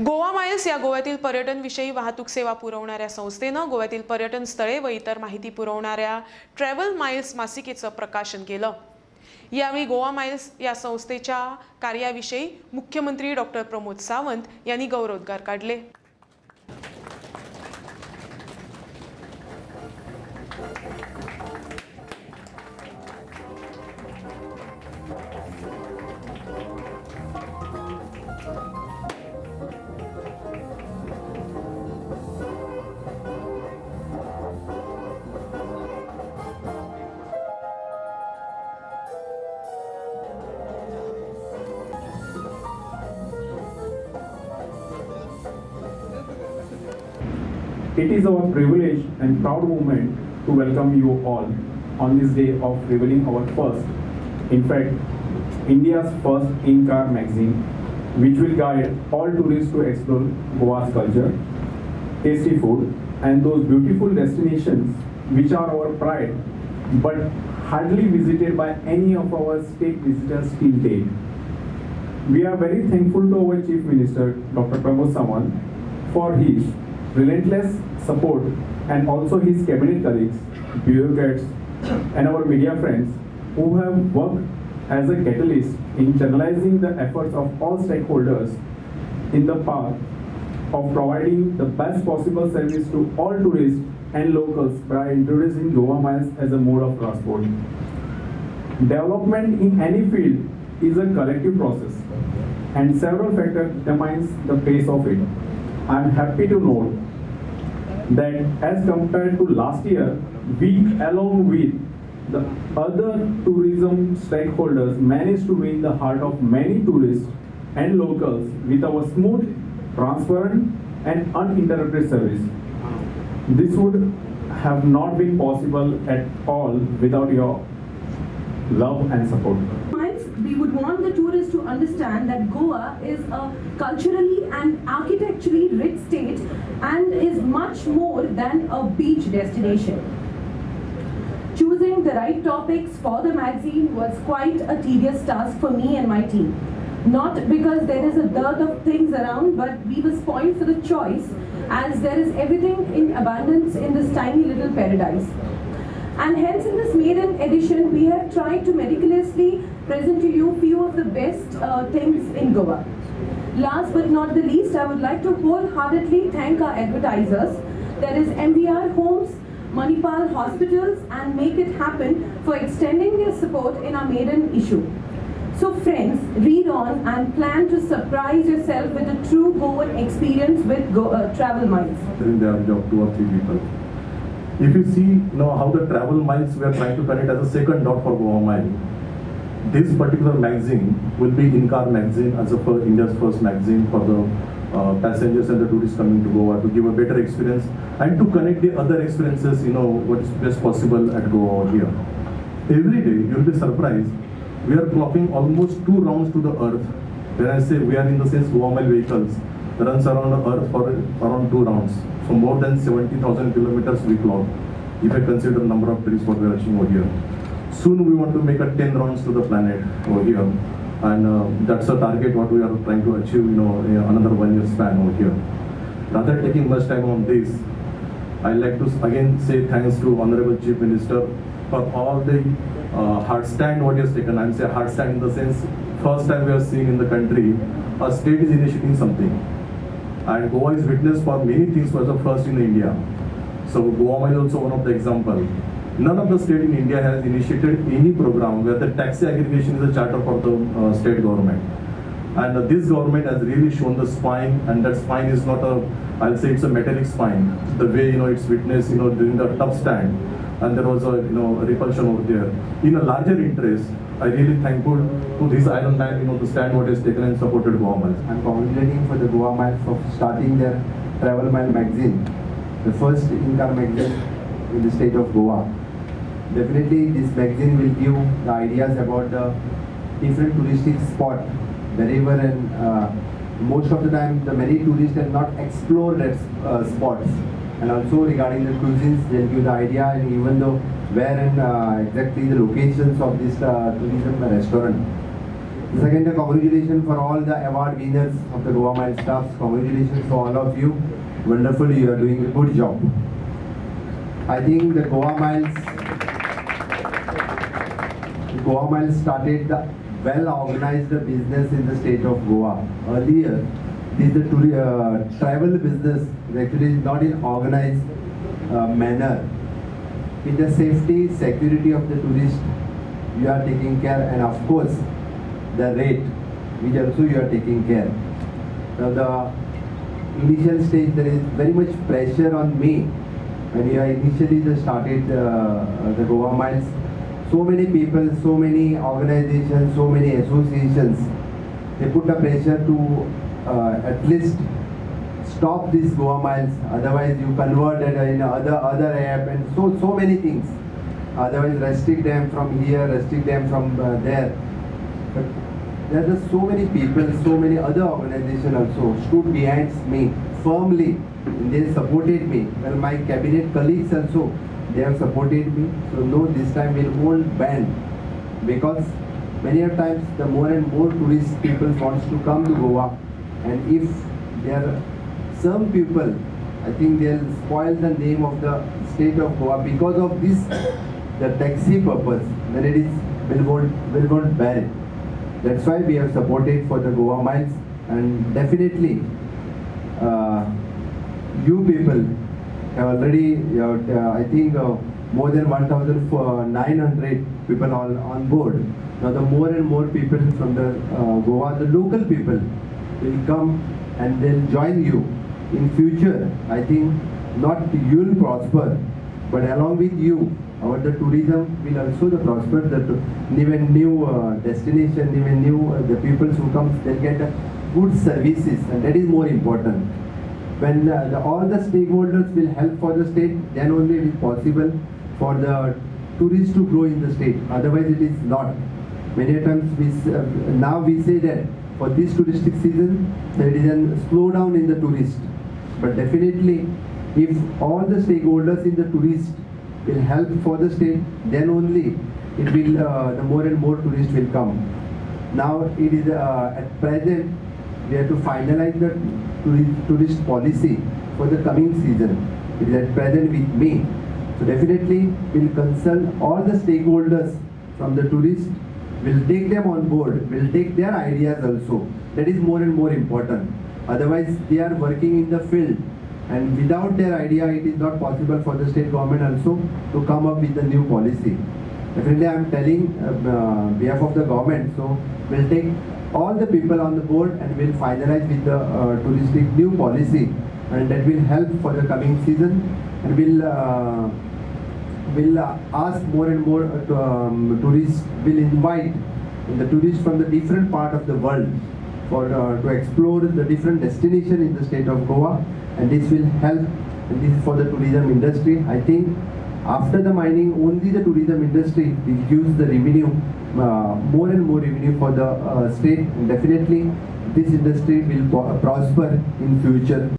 Goa miles या गोव्यातील पर्यटनविषयी वाहतूक सेवा पुरवणाऱ्या संस्थेनं गोव्यातील पर्यटन स्थळे व इतर माहिती पुरवणाऱ्या ट्रॅव्हल माइल्स मासिकेचं प्रकाशन केलं। यावेळी गोवा माइल्स या संस्थेच्या कार्याविषयी मुख्यमंत्री डॉक्टर प्रमोद सावंत यांनी गौरवोद्गार काढले। It is our privilege and proud moment to welcome you all on this day of revealing our first, in fact, India's first in-car magazine, which will guide all tourists to explore Goa's culture, tasty food, and those beautiful destinations which are our pride, but hardly visited by any of our state visitors till date. We are very thankful to our Chief Minister, Dr. Pramod Sawant, for his relentless support and also his cabinet colleagues, bureaucrats, and our media friends who have worked as a catalyst in channelizing the efforts of all stakeholders in the path of providing the best possible service to all tourists and locals by introducing Goa Miles as a mode of transport. Development in any field is a collective process, and several factors determines the pace of it. I am happy to note that as compared to last year, we along with the other tourism stakeholders managed to win the heart of many tourists and locals with our smooth, transparent and uninterrupted service. This would have not been possible at all without your love and support. We would want the tourists to understand that Goa is a culturally and architecturally rich state and is much more than a beach destination. Choosing the right topics for the magazine was quite a tedious task for me and my team. Not because there is a dearth of things around, but we were spoiled for the choice as there is everything in abundance in this tiny little paradise. And hence in this maiden edition, we have tried to meticulously present to you few of the best things in Goa. Last but not the least, I would like to wholeheartedly thank our advertisers, that is MVR Homes, Manipal Hospitals, and Make It Happen for extending their support in our maiden issue. So friends, read on and plan to surprise yourself with a true Goan experience with Travel Miles. There are 2 or 3 people. If you see how the Travel Miles we are trying to connect as a second dot for Goa Mile, this particular magazine will be in-car magazine as of India's first magazine for the passengers and the tourists coming to Goa to give a better experience and to connect the other experiences, what is best possible at Goa over here. Every day you will be surprised, we are clocking almost 2 rounds to the earth. When I say we are in the sense Goa Mile vehicles runs around the earth for around 2 rounds. So more than 70,000 kilometers we clock, if I consider the number of trips what we are achieving over here. Soon we want to make a 10 rounds to the planet over here, and that's a target what we are trying to achieve, in another 1 year span over here. Rather taking much time on this, I like to again say thanks to Honorable Chief Minister for all the hard stand what he has taken. I'm saying hard stand in the sense, first time we are seeing in the country, a state is initiating something. And Goa is witness for many things was the first in India. So Goa is also one of the example. None of the state in India has initiated any program where the taxi aggregation is a charter for the state government. And this government has really shown the spine, and that spine is not a, I'll say it's a metallic spine. The way it's witnessed, during the tough stand, and there was a repulsion over there. In a larger interest, I really thankful to this Iron Man, the stand what has taken and supported Goa Miles. I'm congratulating for the Goa Miles for starting their Travel Mile magazine, the first in-car magazine in the state of Goa. Definitely this magazine will give the ideas about the different touristic spot wherever, and most of the time the many tourists have not explored that spots. and also regarding the cuisines, they'll give the idea and even though where and exactly the locations of this tourism restaurant. The second, congratulations for all the award winners of the Goa Miles staffs. Congratulations to all of you. Wonderful, you are doing a good job. I think the Goa Miles started the well-organized business in the state of Goa. Earlier, this travel business is actually not in organized manner. In the safety, security of the tourist, you are taking care, and of course, the rate, which also you are taking care. Now the initial stage, there is very much pressure on me when you initially just started the Goa Miles. So many people, so many organizations, so many associations, they put a pressure to at least stop this Goa Miles, otherwise you convert it in other app and so many things. Otherwise restrict them from here, restrict them from there. But there are just so many people, so many other organizations also stood behind me firmly. They supported me. Well, my cabinet colleagues also, they have supported me. So no, this time we won't ban, because many a times the more and more tourist people wants to come to Goa, and if there are some people, I think they'll spoil the name of the state of Goa because of this, the taxi purpose. Then it is will won't ban it. That's why we have supported for the Goa Miles, and definitely you people have already, I think more than 1,900 people on board. Now the more and more people from the Goa, the local people will come and they'll join you. In future, I think not you'll prosper, but along with you, the tourism will also prosper. Even new destination, even new the people who come, they'll get good services, and that is more important. When all the stakeholders will help for the state, then only it is possible for the tourists to grow in the state. Otherwise, it is not. Many times now we say that for this touristic season, there is a slowdown in the tourist. But definitely, if all the stakeholders in the tourist will help for the state, then only it will the more and more tourists will come. Now it is at present we have to finalize the tourist policy for the coming season. It is at present with me. So definitely we'll consult all the stakeholders from the tourists. We'll take them on board. We'll take their ideas also. That is more and more important. Otherwise, they are working in the field, and without their idea, it is not possible for the state government also to come up with a new policy. Definitely, I am telling behalf of the government. So, we'll take all the people on the board and we'll finalize with the touristic new policy, and that will help for the coming season. And we'll ask more and more tourists. Will invite the tourists from the different part of the world for to explore the different destinations in the state of Goa, and this will help. And this is for the tourism industry. I think after the mining, only the tourism industry will use the revenue, more and more revenue for the state. And definitely, this industry will prosper in future.